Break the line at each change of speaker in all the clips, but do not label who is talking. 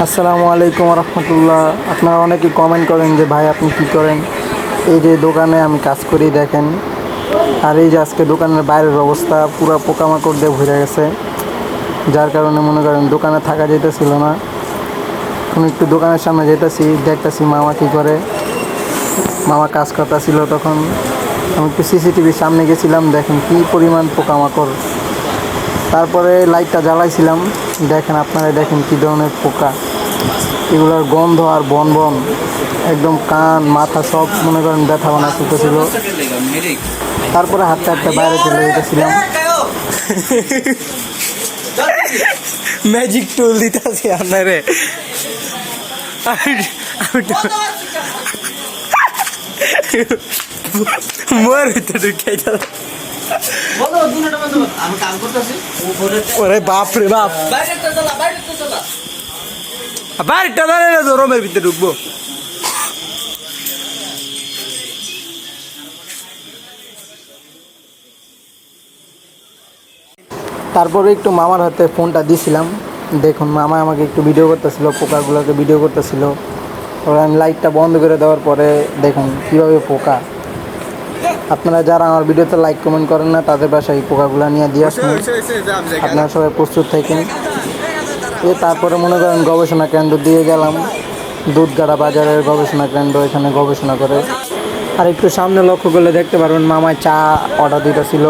আসসালামু আলাইকুম রহমতুল্লাহ। আপনারা অনেকেই কমেন্ট করেন যে ভাই আপনি কী করেন। এই যে দোকানে আমি কাজ করি দেখেন, আর এই যে আজকে দোকানের বাইরের অবস্থা পুরো পোকামাকড় দিয়ে ভরে গেছে, যার কারণে মনে করেন দোকানে থাকা যেতেছিল না। এখন একটু দোকানের সামনে যেতেছি, দেখতেছি মামা কী করে। মামা কাজ করতেছিল, তখন আমি একটু সিসিটিভির সামনে গেছিলাম, দেখেন কী পরিমাণ পোকামাকড়। তারপরে লাইটটা জ্বালাইছিলাম, দেখেন আপনারা দেখেন কী ধরনের পোকা। এগুলোর গন্ধ আর বন বন একদম কান মাথা সব মনে করেন ব্যথা বানা করতেছিল। তারপরে হাঁটতে হাঁটতে বাইরে চলে যেতেছিলাম।
ম্যাজিক টুল দিতেছি আপনারে। মোর ভিতরে ঢুকাই দাও। ওরে বাপ রে বাপ, বাইরেটা দাঁড়িয়ে তো রোমের ভিতরে ঢুকবো।
তারপরে একটু মামার হাতে ফোনটা দিয়েছিলাম, দেখুন মামা আমাকে একটু ভিডিও করতেছিল, পোকাগুলোকে ভিডিও করতেছিল। ওরা আমি লাইটটা বন্ধ করে দেওয়ার পরে দেখুন কীভাবে পোকা। আপনারা যারা আমার ভিডিওতে লাইক কমেন্ট করেন না, তাদের বাসায় এই পোকাগুলো নিয়ে দিয়ে আসুন। আপনারা সবাই প্রস্তুত থাকেন। তারপরে মনে করেন গবেষণা কেন্দ্র দিয়ে গেলাম, দুধগাড়া বাজারের গবেষণা কেন্দ্র, এখানে গবেষণা করে। আর একটু সামনে লক্ষ্য করলে দেখতে পারবেন মামায় চা অর্ডার দিতেছিল।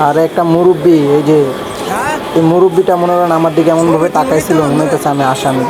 আর একটা মুরব্বি, এই যে এই মুরব্বিটা মনে করেন আমার দিকে এমনভাবে তাকাইছিল, মনে হচ্ছে আমি আসামি।